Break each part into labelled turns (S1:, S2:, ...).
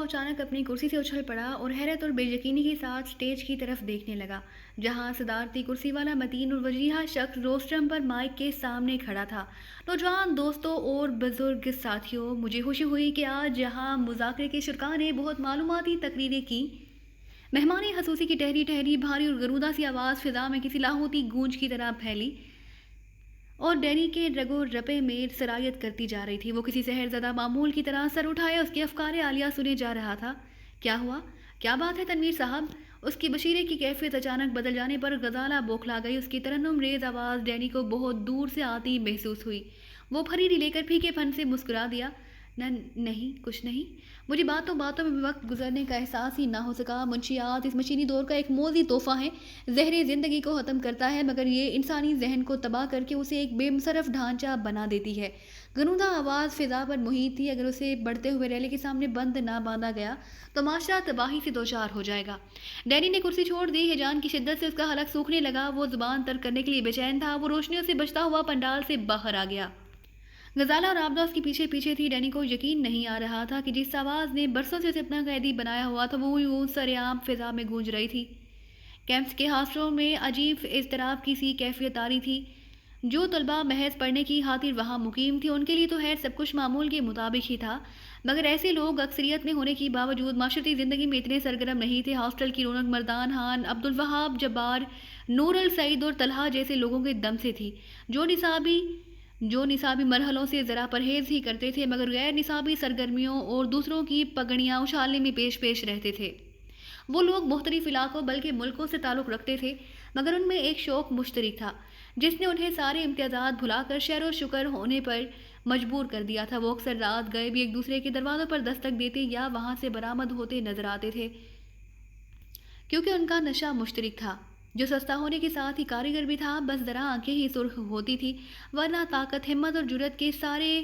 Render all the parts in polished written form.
S1: اچانک اپنی کرسی سے اچھل پڑا اور حیرت اور بے یقینی کے ساتھ اسٹیج کی طرف دیکھنے لگا، جہاں صدارتی کرسی والا متین اور وجیہہ شخص روسٹرم پر مائک کے سامنے کھڑا تھا۔ نوجوان دوستوں اور بزرگ ساتھیوں، مجھے خوشی ہوئی کہ آج یہاں مذاکرے کے شرکاء نے بہت معلوماتی تقریریں کی۔ مہمان خصوصی کی ٹہری ٹہری بھاری اور گرودہ سی آواز فضا میں کسی لاہوتی گونج کی طرح پھیلی اور ڈینی کے رگو رپے میں سرایت کرتی جا رہی تھی۔ وہ کسی سحر زدہ معمول کی طرح سر اٹھائے اس کے افکار عالیہ سنے جا رہا تھا۔ کیا ہوا؟ کیا بات ہے تنویر صاحب؟ اس کی بشیرے کی کیفیت اچانک بدل جانے پر غزالہ بوکھلا گئی۔ اس کی ترنم ریز آواز ڈینی کو بہت دور سے آتی محسوس ہوئی۔ وہ پھریری لے کر پھیکے پن سے مسکرا دیا۔ نہیں، کچھ نہیں۔ مجھے باتوں باتوں میں وقت گزرنے کا احساس ہی نہ ہو سکا۔ منشیات اس مشینی دور کا ایک موذی تحفہ ہے، زہر زندگی کو ختم کرتا ہے، مگر یہ انسانی ذہن کو تباہ کر کے اسے ایک بے مصرف ڈھانچہ بنا دیتی ہے۔ گنودہ آواز فضا پر محیط تھی۔ اگر اسے بڑھتے ہوئے ریلے کے سامنے بند نہ باندھا گیا تو معاشرہ تباہی سے دوچار ہو جائے گا۔ ڈینی نے کرسی چھوڑ دی۔ ہیجان کی شدت سے اس کا حلق سوکھنے لگا۔ وہ زبان ترک کرنے کے لیے بے چین تھا۔ وہ روشنیوں سے بچتا ہوا پنڈال سے باہر آ گیا۔ غزالہ اور عابدہ اس کے پیچھے پیچھے تھی۔ ڈینی کو یقین نہیں آ رہا تھا کہ جس آواز نے برسوں سے اسے اپنا قیدی بنایا ہوا تھا وہ یوں سرعام فضا میں گونج رہی تھی۔ کیمپس کے ہاسٹلوں میں عجیب اضطراب کی سی کیفیت آ رہی تھی۔ جو طلباء محض پڑھنے کی خاطر وہاں مقیم تھے ان کے لیے تو خیر سب کچھ معمول کے مطابق ہی تھا، مگر ایسے لوگ اکثریت میں ہونے کے باوجود معاشرتی زندگی میں اتنے سرگرم نہیں تھے۔ ہاسٹل کی رونق مردان خان، عبدالوہاب جبار، نور السعید اور طلحہ جیسے لوگوں کے دم سے تھی، جو نصابی مرحلوں سے ذرا پرہیز ہی کرتے تھے، مگر غیر نصابی سرگرمیوں اور دوسروں کی پگڑیاں اچھالنے میں پیش رہتے تھے۔ وہ لوگ مختلف علاقوں بلکہ ملکوں سے تعلق رکھتے تھے، مگر ان میں ایک شوق مشترک تھا جس نے انہیں سارے امتیازات بھلا کر شہر و شکر ہونے پر مجبور کر دیا تھا۔ وہ اکثر رات گئے بھی ایک دوسرے کے دروازوں پر دستک دیتے یا وہاں سے برآمد ہوتے نظر آتے تھے، کیونکہ ان کا نشہ مشترک تھا، جو سستا ہونے کے ساتھ ہی کارگر بھی تھا۔ بس ذرا آنکھیں ہی سرخ ہوتی تھی، ورنہ طاقت، ہمت اور جرأت کے سارے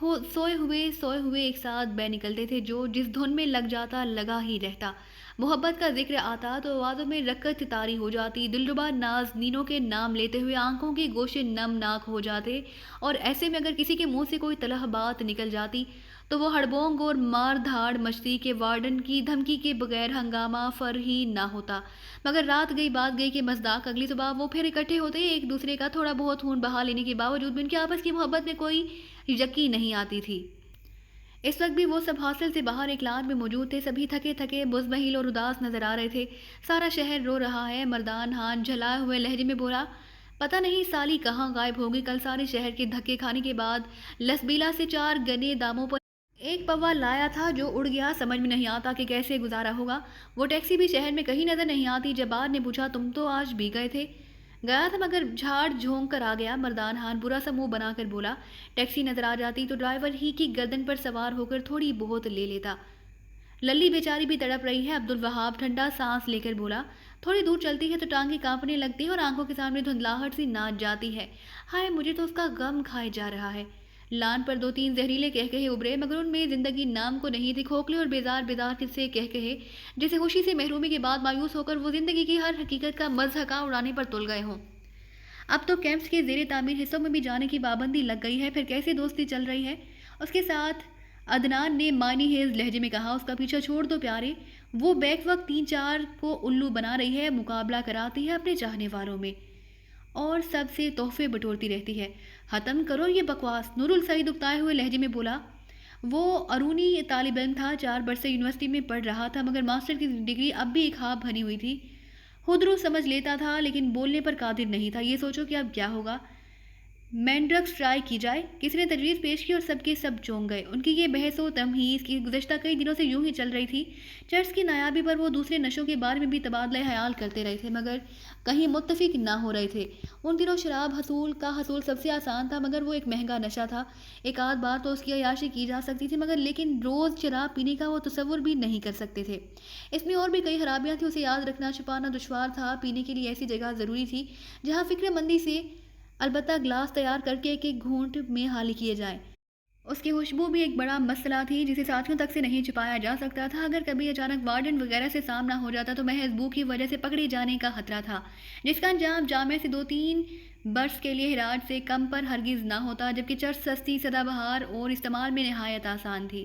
S1: سوئے ہوئے ایک ساتھ بہ نکلتے تھے۔ جو جس دھن میں لگ جاتا لگا ہی رہتا۔ محبت کا ذکر آتا تو آوازوں میں رکت طاری ہو جاتی، دلربا نازنینوں کے نام لیتے ہوئے آنکھوں کے گوشے نم ناک ہو جاتے، اور ایسے میں اگر کسی کے منہ سے کوئی تلخ بات نکل جاتی تو وہ ہڑبونگ اور مار دھاڑ مچتی کہ وارڈن کی دھمکی کے بغیر ہنگامہ فر ہی نہ ہوتا۔ مگر رات گئی بات گئی کہ مصداق اگلی صبح وہ پھر اکٹھے ہوتے۔ ایک دوسرے کا تھوڑا بہت خون بہا لینے کے باوجود بھی ان کی آپس کی محبت میں کوئی یقی نہیں آتی تھی۔ اس وقت بھی وہ سب ہاسٹل سے باہر ایک لان میں موجود تھے۔ سبھی تھکے تھکے، مزمحل اور اداس نظر آ رہے تھے۔ سارا شہر رو رہا ہے۔ مردان خان جھلائے ہوئے لہجے میں بولا، پتہ نہیں سالی کہاں غائب ہوگی۔ کل سارے شہر کے دھکے کھانے کے بعد لسبیلا سے 4 گنے داموں پر ایک پوا لایا تھا جو اڑ گیا۔ سمجھ میں نہیں آتا کہ کیسے گزارا ہوگا۔ وہ ٹیکسی بھی شہر میں کہیں نظر نہیں آتی۔ جبار نے پوچھا، تم تو آج بھی گئے تھے؟ گیا تھا مگر جھاڑ جھونک کر آ گیا۔ مردان خان برا سا منہ بنا کر بولا، ٹیکسی نظر آ جاتی تو ڈرائیور ہی کی گردن پر سوار ہو کر تھوڑی بہت لے لیتا۔ للی بیچاری بھی تڑپ رہی ہے۔ عبدالوہاب ٹھنڈا سانس لے کر بولا، تھوڑی دور چلتی ہے تو ٹانگیں کانپنے لگتی ہیں اور آنکھوں کے سامنے دھندلاہٹ سی ناچ جاتی ہے۔ ہائے، مجھے تو اس کا غم کھائے جا رہا ہے۔ لان پر 2-3 زہریلے کہکہے ابھرے، مگر ان میں زندگی نام کو نہیں تھی۔ کھوکھلے اور بیزار سے کہکہے جیسے خوشی سے محرومی کے بعد مایوس ہو کر وہ زندگی کی ہر حقیقت کا مضحکہ اڑانے پر تل گئے ہوں۔ اب تو کیمپس کے زیر تعمیر حصوں میں بھی جانے کی پابندی لگ گئی ہے، پھر کیسے دوستی چل رہی ہے؟ اس کے ساتھ عدنان نے معنی خیز لہجے میں کہا، اس کا پیچھا چھوڑ دو پیارے، وہ بیک وقت 3-4 کو الو بنا رہی ہے، مقابلہ کراتی ہے اپنے چاہنے والوں میں اور سب سے تحفے بٹورتی رہتی ہے۔ ختم کرو یہ بکواس، نور السعید اکتائے ہوئے لہجے میں بولا۔ وہ ارونی طالب علم تھا، 4 برسیں یونیورسٹی میں پڑھ رہا تھا، مگر ماسٹر کی ڈگری اب بھی ایک خواب بنی ہوئی تھی۔ خود رو سمجھ لیتا تھا لیکن بولنے پر قادر نہیں تھا۔ یہ سوچو کہ اب کیا ہوگا، مینڈرکس ٹرائی کی جائے۔ کسی نے تجویز پیش کی اور سب کے سب چونک گئے۔ ان کی یہ بحث و تمہیز کی گزشتہ کئی دنوں سے یوں ہی چل رہی تھی۔ چرس کی نایابی پر وہ دوسرے نشوں کے بارے میں بھی تبادلہ خیال کرتے رہے تھے، مگر کہیں متفق نہ ہو رہے تھے۔ ان دنوں شراب کا حصول سب سے آسان تھا، مگر وہ ایک مہنگا نشہ تھا۔ ایک آدھ بار تو اس کی عیاشی کی جا سکتی تھی، مگر لیکن روز شراب پینے کا وہ تصور بھی نہیں کر سکتے تھے۔ اس میں اور بھی کئی خرابیاں تھیں، اسے یاد رکھنا چھپانا دشوار تھا۔ پینے کے لیے ایسی جگہ ضروری تھی جہاں فکر مندی سے البتہ گلاس تیار کر کے ایک گھونٹ میں حالی کیے جائیں۔ اس کی خوشبو بھی ایک بڑا مسئلہ تھی جسے ساتھیوں تک سے نہیں چھپایا جا سکتا تھا۔ اگر کبھی اچانک وارڈن وغیرہ سے سامنا ہو جاتا تو محض بو کی وجہ سے پکڑے جانے کا خطرہ تھا، جس کا انجام جامع سے 2-3 برس کے لیے ہراج سے کم پر ہرگز نہ ہوتا، جبکہ چرس سستی، سدا بہار اور استعمال میں نہایت آسان تھی۔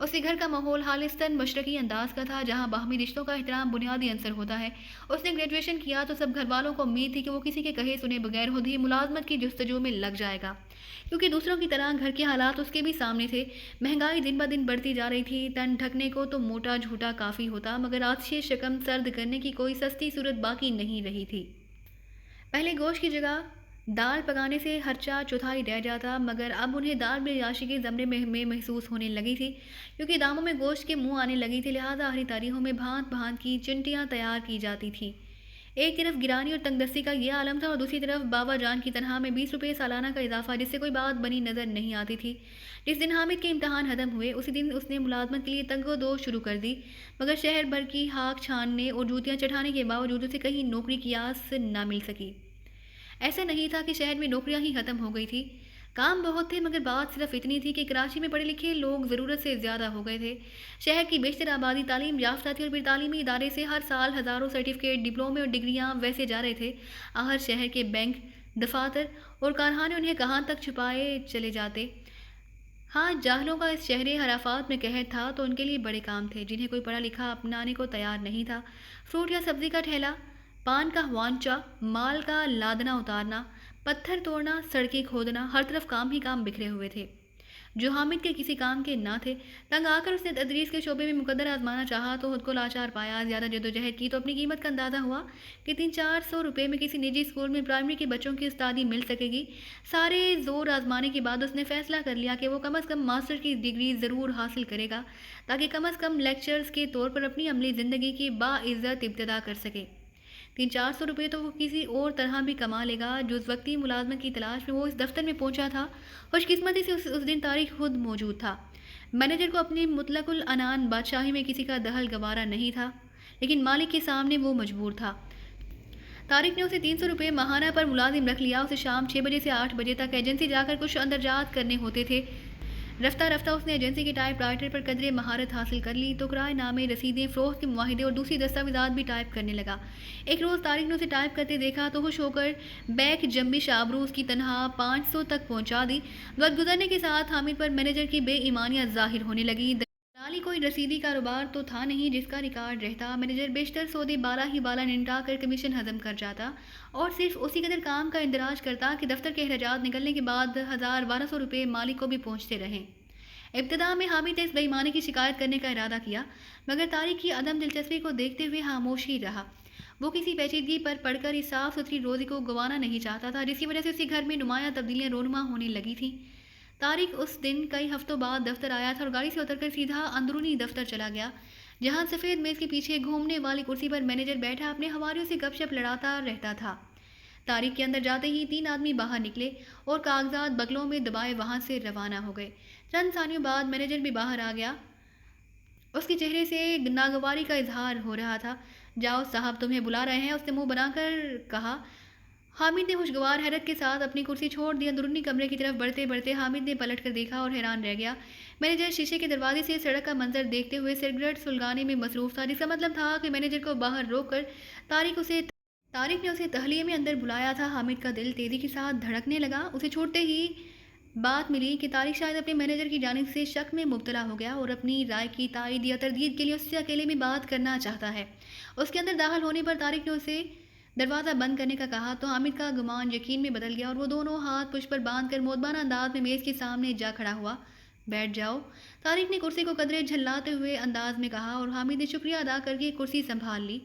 S1: اس کے گھر کا ماحول خالصتاً مشرقی انداز کا تھا، جہاں باہمی رشتوں کا احترام بنیادی عنصر ہوتا ہے۔ اس نے گریجویشن کیا تو سب گھر والوں کو امید تھی کہ وہ کسی کے کہے سنے بغیر خود ہی ملازمت کی جستجو میں لگ جائے گا، کیونکہ دوسروں کی طرح گھر کے حالات اس کے بھی سامنے تھے۔ مہنگائی دن بدن بڑھتی جا رہی تھی، تن ڈھکنے کو تو موٹا جھوٹا کافی ہوتا، مگر آتشِ شکم سرد کرنے کی کوئی سستی صورت باقی نہیں رہی تھی۔ پہلے گوشت کی جگہ دال پکانے سے خرچہ چوتھائی رہ جاتا، مگر اب انہیں دال بالعیاشی کے زمرے میں محسوس ہونے لگی تھی، کیونکہ داموں میں گوشت کے منہ آنے لگی تھی، لہٰذا آخری تاریخوں میں بھانت بھانت کی چنٹیاں تیار کی جاتی تھیں۔ ایک طرف گرانی اور تنگ دستی کا یہ عالم تھا، اور دوسری طرف بابا جان کی تنخواہ میں 20 روپے سالانہ کا اضافہ، جس سے کوئی بات بنی نظر نہیں آتی تھی۔ جس دن حامد کے امتحان ختم ہوئے، اسی دن اس نے ملازمت کے لیے تنگ و دو شروع کر دی، مگر شہر بھر کی ہاک چھاننے اور جوتیاں چٹھانے کے باوجود اسے کہیں نوکری کی آس نہ مل سکی۔ ایسا نہیں تھا کہ شہر میں نوکریاں ہی ختم ہو گئی تھی، کام بہت تھے، مگر بات صرف اتنی تھی کہ کراچی میں پڑھے لکھے لوگ ضرورت سے زیادہ ہو گئے تھے۔ شہر کی بیشتر آبادی تعلیم یافتہ تھی، اور پھر تعلیمی ادارے سے ہر سال ہزاروں سرٹیفکیٹ، ڈپلومے اور ڈگریاں ویسے جا رہے تھے۔ آخر شہر کے بینک، دفاتر اور کارخانے انہیں کہاں تک چھپائے چلے جاتے۔ ہاں، جاہلوں کا اس شہر حرافات میں قہر تھا تو ان کے لیے بڑے کام تھے، جنہیں کوئی پڑھا لکھا اپنانے کو تیار نہیں تھا۔ فروٹ یا سبزی کا ٹھیلا، پان کا وانچا، مال کا لادنا اتارنا، پتھر توڑنا، سڑکیں کھودنا، ہر طرف کام ہی کام بکھرے ہوئے تھے، جو حامد کے کسی کام کے نہ تھے۔ تنگ آ کر اس نے تدریس کے شعبے میں مقدر آزمانا چاہا تو خود کو لاچار پایا۔ زیادہ جدوجہد کی تو اپنی قیمت کا اندازہ ہوا کہ 300-400 روپے میں کسی نجی اسکول میں پرائمری کے بچوں کی استادی مل سکے گی۔ سارے زور آزمانے کے بعد اس نے فیصلہ کر لیا کہ وہ کم از کم ماسٹر کی ڈگری ضرور حاصل کرے گا، تاکہ کم از کم لیکچرز کے طور پر اپنی عملی زندگی کی باعزت ابتدا کر سکے۔ 300-400 روپے تو وہ کسی اور طرح بھی کما لے گا۔ جو اس وقتی ملازمت کی تلاش میں وہ اس دفتر میں پہنچا تھا، خوش قسمتی سے اس دن طارق خود موجود تھا۔ مینیجر کو اپنی مطلق العنان بادشاہی میں کسی کا دخل گوارا نہیں تھا، لیکن مالک کے سامنے وہ مجبور تھا۔ طارق نے اسے 300 روپے ماہانہ پر ملازم رکھ لیا۔ اسے شام 6 بجے سے 8 بجے تک ایجنسی جا کر کچھ اندرجات کرنے ہوتے تھے۔ رفتہ رفتہ اس نے ایجنسی کے ٹائپ رائٹر پر قدرے مہارت حاصل کر لی، تو کرائے نامے، رسیدیں، فروخت کے معاہدے اور دوسری دستاویزات بھی ٹائپ کرنے لگا۔ ایک روز طارق نے اسے ٹائپ کرتے دیکھا تو خوش ہو کر بیک جنبش آبرو اس کی تنخواہ 500 تک پہنچا دی۔ وقت گزرنے کے ساتھ حامد پر مینیجر کی بے ایمانیاں ظاہر ہونے لگی۔ دلالی کوئی رسیدی کاروبار تو تھا نہیں جس کا ریکارڈ رہتا۔ مینیجر بیشتر سودے بالا ہی بالا نمٹا کر کمیشن ہضم کر جاتا، اور صرف اسی قدر کام کا اندراج کرتا کہ دفتر کے اخراجات نکلنے کے بعد 1200 روپے مالک کو بھی پہنچتے رہیں۔ ابتدا میں حامد نے اس بے ایمانی کی شکایت کرنے کا ارادہ کیا، مگر طارق کی عدم دلچسپی کو دیکھتے ہوئے خاموش ہی رہا۔ وہ کسی پیچیدگی پر پڑھ کر اس صاف ستھری روزی کو گنوانا نہیں چاہتا تھا، جس کی وجہ سے اسی گھر میں نمایاں تبدیلیاں رونما ہونے لگی تھیں۔ طارق اس دن کئی ہفتوں بعد دفتر آیا تھا، اور گاڑی سے اتر کر سیدھا اندرونی دفتر چلا گیا، جہاں سفید میز کے پیچھے گھومنے والی کرسی پر مینیجر بیٹھا اپنے حواریوں سے گپ شپ لڑاتا رہتا تھا۔ طارق کے اندر جاتے ہی 3 آدمی باہر نکلے اور کاغذات بغلوں میں دبائے وہاں سے روانہ ہو گئے۔ چند ثانیوں بعد مینیجر بھی باہر آ گیا۔ اس کے چہرے سے ناگواری کا اظہار ہو رہا تھا۔ جاؤ صاحب، تمہیں بلا رہے ہیں، اس نے منہ بنا کر کہا۔ حامد نے خوشگوار حیرت کے ساتھ اپنی کرسی چھوڑ دی۔ اندرونی کمرے کی طرف بڑھتے بڑھتے حامد نے پلٹ کر دیکھا اور حیران رہ گیا۔ مینیجر شیشے کے دروازے سے سڑک کا منظر دیکھتے ہوئے سگریٹ سلگانے میں مصروف تھا، جس کا مطلب تھا کہ مینیجر کو باہر روک کر طارق نے اسے تہلیے میں اندر بلایا تھا۔ حامد کا دل تیزی کے ساتھ دھڑکنے لگا۔ اسے چھوٹتے ہی بات ملی کہ طارق شاید اپنے مینیجر کی جانب سے شک میں مبتلا ہو گیا، اور اپنی رائے کی تائید یا تردید کے لیے اس سے اکیلے میں بات کرنا چاہتا ہے۔ اس کے اندر داخل ہونے پر طارق نے اسے دروازہ بند کرنے کا کہا تو حامد کا گمان یقین میں بدل گیا، اور وہ دونوں ہاتھ پشت پر باندھ کر مؤدبانہ انداز میں میز کے سامنے جا کھڑا ہوا۔ بیٹھ جاؤ، طارق نے کرسی کو قدرے جھلاتے ہوئے انداز میں کہا، اور حامد نے شکریہ ادا کر کے کرسی سنبھال لی۔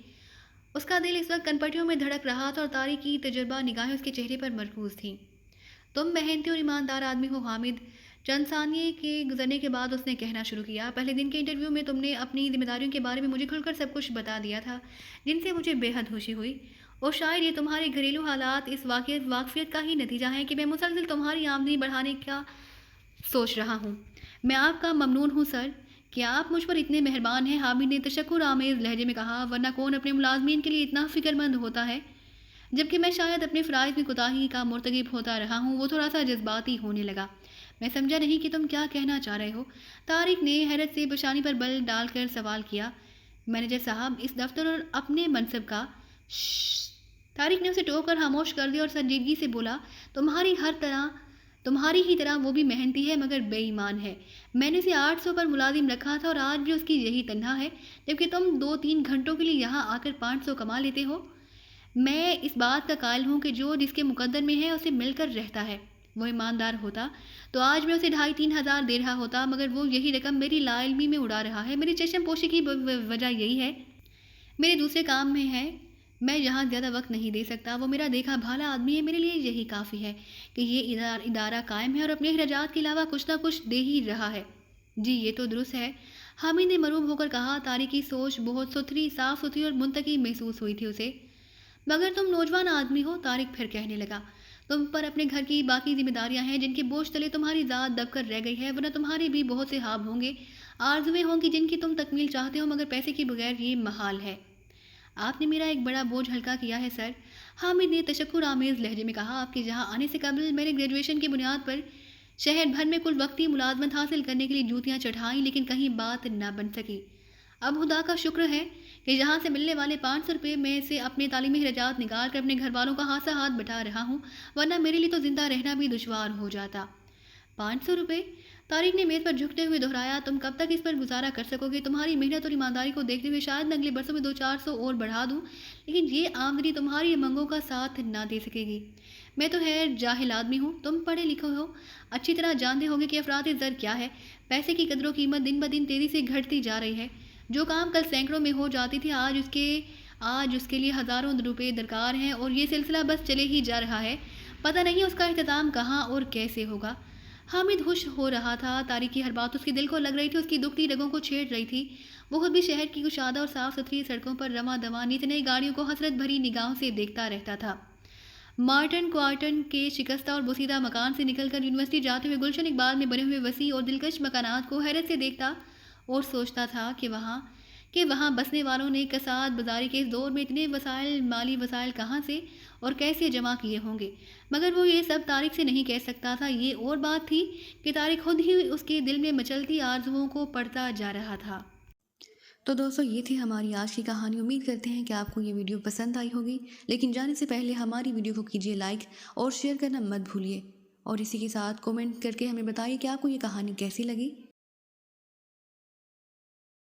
S1: اس کا دل اس وقت کنپٹیوں میں دھڑک رہا تھا، اور طارق کی تجربہ نگاہیں اس کے چہرے پر مرکوز تھیں۔ تم محنتی اور ایماندار آدمی ہو حامد۔ چند ثانیے کے گزرنے کے بعد اس نے کہنا شروع کیا۔ پہلے دن کے انٹرویو میں تم نے اپنی ذمہ داریوں کے بارے میں مجھے کھل کر سب کچھ بتا دیا تھا، جن سے مجھے بے حد خوشی ہوئی، اور شاید یہ تمہارے گھریلو حالات اس واقفیت کا ہی نتیجہ ہے کہ میں مسلسل تمہاری آمدنی بڑھانے کا سوچ رہا ہوں۔ میں آپ کا ممنون ہوں سر، کیا آپ مجھ پر اتنے مہربان ہیں؟ حامد نے تشکر آمیز لہجے میں کہا، ورنہ کون اپنے ملازمین کے لیے اتنا فکر مند ہوتا ہے؟ جبکہ میں شاید اپنے فرائض میں کوتاہی کا مرتکب ہوتا رہا ہوں۔ وہ تھوڑا سا جذباتی ہونے لگا۔ میں سمجھا نہیں کہ تم کیا کہنا چاہ رہے ہو؟ طارق نے حیرت سے پیشانی پر بل ڈال کر سوال کیا۔ مینیجر صاحب، اس دفتر اور اپنے منصب کا طارق نے اسے ٹوک کر خاموش کر دیا اور سنجیدگی سے بولا، تمہاری ہر طرح تمہاری ہی طرح وہ بھی محنتی ہے مگر بے ایمان ہے۔ میں نے اسے 800 پر ملازم رکھا تھا اور آج بھی اس کی یہی تنہا ہے، جبکہ تم 2-3 گھنٹوں کے لیے یہاں آ کر 500 کما لیتے ہو۔ میں اس بات کا قائل ہوں کہ جو جس کے مقدر میں ہے اسے مل کر رہتا ہے۔ وہ ایماندار ہوتا تو آج میں اسے 2,500-3,000 دے رہا ہوتا، مگر وہ یہی رقم میری لا علمی میں اڑا رہا ہے۔ میری چشم پوشی کی وجہ یہی ہے، میرے دوسرے کام میں ہے، میں یہاں زیادہ وقت نہیں دے سکتا۔ وہ میرا دیکھا بھالا آدمی ہے، میرے لیے یہی کافی ہے کہ یہ ادارہ قائم ہے اور اپنے اخراجات کے علاوہ کچھ نہ کچھ دے ہی رہا ہے۔ جی یہ تو درست ہے، حامد نے مروب ہو کر کہا۔ طارق کی سوچ بہت ستھری، صاف ستھری اور منطقی محسوس ہوئی تھی اسے۔ مگر تم نوجوان آدمی ہو، طارق پھر کہنے لگا، تم پر اپنے گھر کی باقی ذمہ داریاں ہیں جن کے بوجھ تلے تمہاری ذات دب کر رہ گئی ہے، ورنہ تمہارے بھی بہت سے خواب ہوں گے، آرزویں ہوں گی جن کی تم تکمیل چاہتے ہو، مگر پیسے کے بغیر یہ محال ہے۔ آپ نے میرا ایک بڑا بوجھ ہلکا کیا ہے سر، حامد نے تشکر آمیز لہجے میں کہا۔ آپ کے یہاں آنے سے قبل میں نے گریجویشن کی بنیاد پر شہر بھر میں کل وقتی ملازمت حاصل کرنے کے لیے جوتیاں چڑھائیں، لیکن کہیں بات نہ بن سکی۔ اب خدا کا شکر ہے کہ یہاں سے ملنے والے 500 روپے میں سے اپنے تعلیمی اخراجات نکال کر اپنے گھر والوں کا ہاتھ ہاتھ بٹا رہا ہوں، ورنہ میرے لیے تو زندہ رہنا بھی دشوار ہو جاتا۔ 500 روپے؟ طارق نے میز پر جھکتے ہوئے دہرایا۔ تم کب تک اس پر گزارا کر سکو گے؟ تمہاری محنت اور ایمانداری کو دیکھتے ہوئے شاید میں اگلے برسوں میں 200-400 اور بڑھا دوں، لیکن یہ آمدنی تمہاری امنگوں کا ساتھ نہ دے سکے گی۔ میں تو خیر جاہل آدمی ہوں، تم پڑھے لکھے ہو، اچھی طرح جانتے ہوگے کہ افراط زر کیا ہے۔ پیسے کی قدر و قیمت دن بدن تیزی سے گھٹتی جا رہی ہے۔ جو کام کل سینکڑوں میں ہو جاتی تھی آج اس کے لیے ہزاروں روپے درکار ہیں، اور یہ سلسلہ بس چلے ہی جا رہا ہے۔ پتہ نہیں اس کا اختتام کہاں اور کیسے ہوگا۔ حامد خوش ہو رہا تھا، طارق کی ہر بات اس کے دل کو لگ رہی تھی، اس کی دکھتی رگوں کو چھیڑ رہی تھی۔ وہ خود بھی شہر کی کشادہ اور صاف ستھری سڑکوں پر رواں دواں نت نئی گاڑیوں کو حسرت بھری نگاہوں سے دیکھتا رہتا تھا۔ مارٹن کوارٹن کے شکستہ اور بوسیدہ مکان سے نکل کر یونیورسٹی جاتے ہوئے گلشن اقبال میں بنے ہوئے وسیع اور دلکش مکانات کو حیرت سے دیکھتا اور سوچتا تھا کہ وہاں بسنے والوں نے کساد بازاری کے اس دور میں اتنے مالی وسائل کہاں سے اور کیسے جمع کیے ہوں گے، مگر وہ یہ سب طارق سے نہیں کہہ سکتا تھا۔ یہ اور بات تھی کہ طارق خود ہی اس کے دل میں مچلتی آرزوؤں کو پڑھتا جا رہا تھا۔ تو دوستو یہ تھی ہماری آج کی کہانی۔ امید کرتے ہیں کہ آپ کو یہ ویڈیو پسند آئی ہوگی، لیکن جانے سے پہلے ہماری ویڈیو کو کیجیے لائک اور شیئر کرنا مت بھولیے، اور اسی کے ساتھ کومنٹ کر کے ہمیں بتائیے کہ آپ کو یہ کہانی کیسی لگی۔